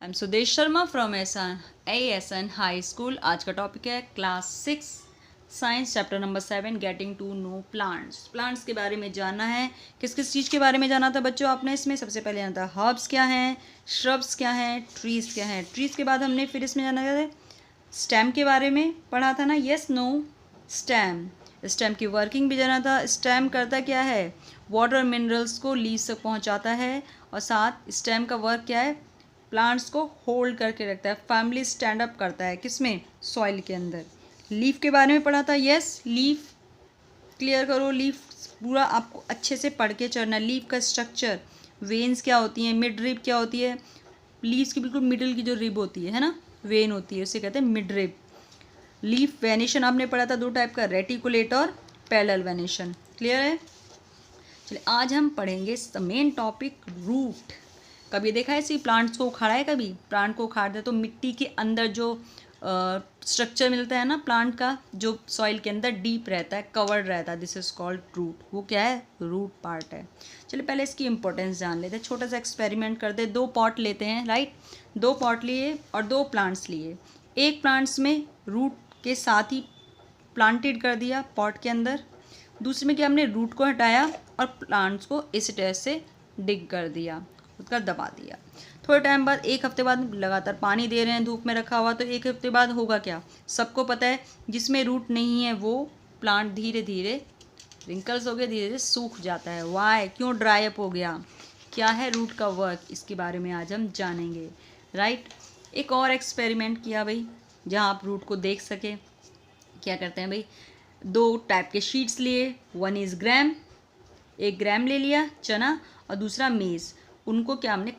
I am Sudesh Sharma from ASN high school. आज का topic है class 6 science chapter number 7 getting to know plants. Plants के बारे में जानना है। किस किस चीज़ के बारे में जाना था बच्चों आपने? इसमें सबसे पहले जाना था हर्ब्स क्या हैं, श्रब्स क्या हैं, ट्रीज़ क्या हैं। ट्रीज़ के बाद हमने फिर इसमें जाना था स्टेम के बारे में पढ़ा था ना, यस नो स्टेम। स्टेम की वर्किंग भी जाना था। स्टेम करता क्या है? वाटर मिनरल्स को लीव्स तक पहुंचाता है और साथ स्टेम का वर्क क्या है? प्लांट्स को होल्ड करके रखता है, फैमिली स्टैंड अप करता है। किसमें? सॉइल के अंदर। लीफ के बारे में पढ़ा था, यस लीफ क्लियर करो। लीफ पूरा आपको अच्छे से पढ़ के चढ़ना। लीफ का स्ट्रक्चर, वेन्स क्या होती हैं, मिड रिब क्या होती है, लीव्स की बिल्कुल मिडिल की जो रिब होती है ना, वेन होती है, उसे कहते हैं मिड रिब। लीफ वेनेशन आपने पढ़ा था दो टाइप का, रेटिकुलेट और पैरेलल वेनेशन। क्लियर है? चलिए आज हम पढ़ेंगे द मेन टॉपिक रूट। कभी देखा है इसी प्लांट्स को उखाड़ा है? कभी प्लांट को उखाड़ दे तो मिट्टी के अंदर जो स्ट्रक्चर मिलता है ना प्लांट का, जो सॉइल के अंदर डीप रहता है, कवर्ड रहता है, दिस इज कॉल्ड रूट। वो क्या है? रूट पार्ट है। चलिए पहले इसकी इंपॉर्टेंस जान लेते हैं। छोटा सा एक्सपेरिमेंट करते हैं। 2 पॉट लेते हैं, राइट। 2 पॉट लिए और 2 प्लांट्स लिए। एक प्लांट्स में रूट के साथ ही प्लांटेड कर दिया पॉट के अंदर। दूसरे में क्या, हमने रूट को हटाया और प्लांट्स को इस तरह से डिग कर दिया, उसका दबा दिया। थोड़े टाइम बाद, 1 हफ्ते बाद लगातार पानी दे रहे हैं, धूप में रखा हुआ, तो 1 हफ्ते बाद होगा क्या? सबको पता है जिसमें रूट नहीं है वो प्लांट धीरे धीरे रिंकल्स हो गए, धीरे धीरे सूख जाता है। वाई? क्यों ड्राई अप हो गया? क्या है रूट का वर्क? इसके बारे में आज हम जानेंगे, राइट। एक और एक्सपेरिमेंट किया भाई, जहाँ आप रूट को देख सके। क्या करते हैं भाई, 2 टाइप के शीट्स लिए। 1 इज़ ग्राम, 1 ग्राम ले लिया चना, और दूसरा मेज़। उनको क्या, हमने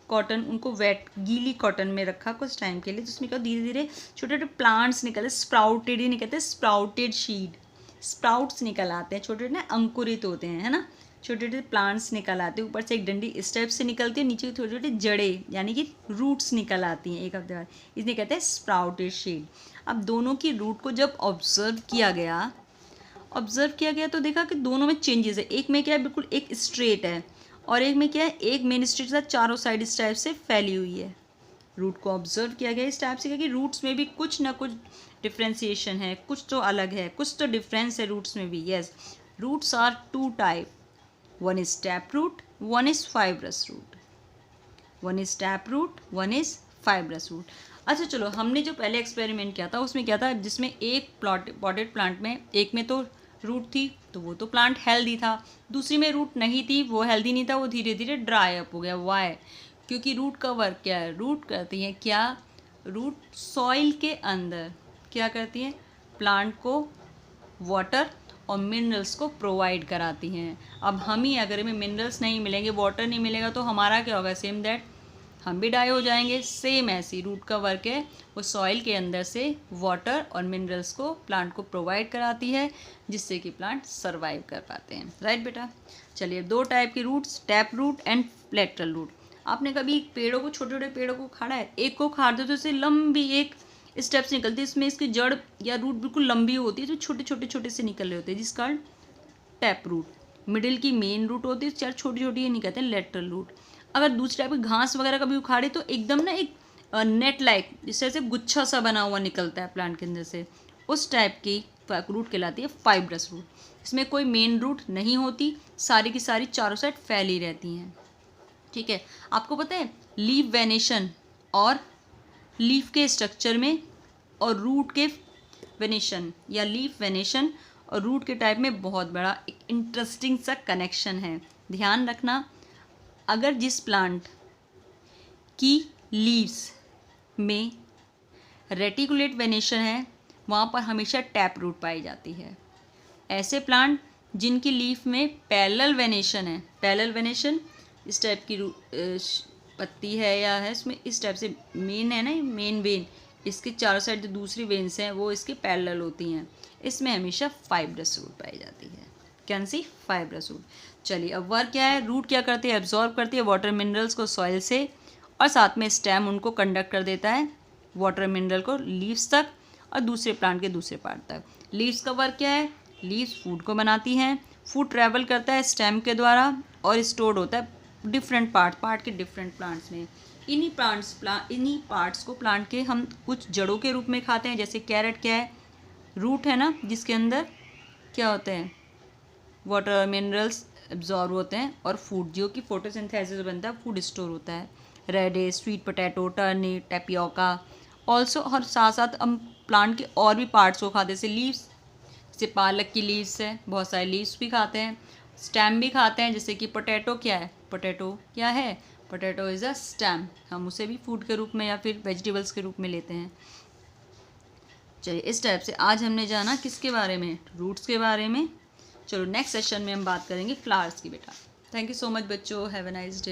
कॉटन उनको वेट गीली कॉटन में रखा कुछ टाइम के लिए। तो उसमें क्या, धीरे धीरे छोटे छोटे प्लांट्स निकले, स्प्राउटेड ही निकलते, स्प्राउटेड शीड, स्प्राउट्स निकल आते हैं, छोटे छोटे ना अंकुरित होते हैं, है ना, छोटे छोटे प्लांट्स निकल आते हैं। ऊपर से एक डंडी इस टाइप से निकलती है, नीचे छोटे छोटे जड़ें यानी कि रूट्स निकल आती हैं 1 हफ्ते बाद। इसलिए कहते हैं स्प्राउटेड शीड। अब दोनों की रूट को जब ऑब्जर्व किया गया तो देखा कि दोनों में चेंजेस है। एक में क्या है, बिल्कुल एक स्ट्रेट है, और एक में क्या है, एक मेन स्ट्रेट से चारों साइड इस टाइप से फैली हुई है। रूट को ऑब्जर्व किया गया इस टाइप से कि रूट्स में भी कुछ ना कुछ डिफ्रेंसिएशन है, कुछ तो अलग है, कुछ तो डिफरेंस है रूट्स में भी। Yes, roots are 2 type, 1 is tap root, 1 is fibrous root. 1 is tap root, 1 is fibrous root. अच्छा चलो, हमने जो पहले एक्सपेरिमेंट किया था उसमें क्या था, जिसमें एक पॉटेड प्लांट में एक में तो रूट थी तो वो तो प्लांट हेल्दी था, दूसरी में रूट नहीं थी, वो हेल्दी नहीं था, वो धीरे धीरे ड्राई अप हो गया। वाई? क्योंकि रूट का वर्क क्या है, रूट करती है क्या, रूट सॉइल के अंदर क्या करती है, प्लांट को वाटर और मिनरल्स को प्रोवाइड कराती हैं। अब हम ही अगर हमें मिनरल्स नहीं मिलेंगे, वाटर नहीं मिलेगा, तो हमारा क्या होगा, सेम दैट हम भी डाई हो जाएंगे। सेम ऐसी रूट का वर्क है, वो सॉइल के अंदर से वाटर और मिनरल्स को प्लांट को प्रोवाइड कराती है, जिससे कि प्लांट सर्वाइव कर पाते हैं, राइट बेटा। चलिए 2 टाइप के roots, tap root and lateral root. आपने कभी पेड़ों को, छोटे छोटे पेड़ों को खाड़ा है? एक को खाड़ दो तो इससे लंबी एक स्टेप्स निकलती है, इसमें इसकी जड़ या रूट बिल्कुल लंबी होती है, तो छोटे छोटे छोटे से निकल रहे होते हैं, जिसका टैप रूट। मिडिल की मेन रूट होती है, चार छोटी छोटी, ये नहीं कहते हैं लेटरल रूट। अगर दूसरे टाइप की घास वगैरह कभी उखाड़े तो एकदम ना एक नेट लाइक, जिस तरह से गुच्छा सा बना हुआ निकलता है प्लांट के अंदर से, उस टाइप की रूट कहलाती है फाइब्रस रूट। इसमें कोई मेन रूट नहीं होती, सारी की सारी चारों साइड फैली रहती हैं, ठीक है। आपको पता है लीफ वेनेशन और लीफ के स्ट्रक्चर में और रूट के वेनेशन या लीफ वेनेशन और रूट के टाइप में बहुत बड़ा एक इंटरेस्टिंग सा कनेक्शन है। ध्यान रखना, अगर जिस प्लांट की लीव्स में रेटिकुलेट वेनेशन है वहाँ पर हमेशा टैप रूट पाई जाती है। ऐसे प्लांट जिनकी लीफ में पैरेलल वेनेशन है, पैरेलल वेनेशन इस टाइप की पत्ती है या है, इसमें इस टाइप से मेन है ना, मेन वेन, इसके चारों साइड जो दूसरी वेन्स हैं वो इसके पैरेलल होती हैं, इसमें हमेशा फाइब्रस रूट पाई जाती है। Can see fibrous root. चलिए अब वर्क क्या है, रूट क्या करती है, एब्जॉर्ब करती है वाटर मिनरल्स को सॉइल से, और साथ में स्टेम उनको कंडक्ट कर देता है वाटर मिनरल को लीव्स तक और दूसरे प्लांट के दूसरे पार्ट तक। लीव्स का वर्क क्या है, लीव्स फूड को बनाती हैं, फूड ट्रैवल करता है स्टेम के द्वारा और स्टोर्ड होता है डिफरेंट पार्ट के डिफरेंट प्लांट्स में। इन्हीं पार्ट्स को प्लांट के हम कुछ जड़ों के रूप में खाते हैं। जैसे कैरेट क्या है, रूट है ना, जिसके अंदर क्या होते हैं, वाटर मिनरल्स एब्जॉर्ब होते हैं, और फूड जो कि फोटोसिंथेसिस से बनता है, फूड स्टोर होता है। Radish, sweet potato, turnip, tapioca also. और साथ साथ हम प्लांट के और भी पार्ट्स को खाते हैं, जैसे लीव्स, जैसे पालक की लीव्स है, बहुत सारे लीव्स भी खाते हैं। स्टेम भी खाते हैं, जैसे कि पोटैटो क्या है, पोटैटो क्या है, पोटैटो इज़ अ स्टेम। हम उसे भी फूड के रूप में या फिर वेजिटेबल्स के रूप में लेते हैं। चलिए, इस टाइप से आज हमने जाना किसके बारे में, रूट्स के बारे में। चलो नेक्स्ट सेशन में हम बात करेंगे फ्लावर्स की बेटा। थैंक यू सो मच बच्चों, हैव अ नाइस डे।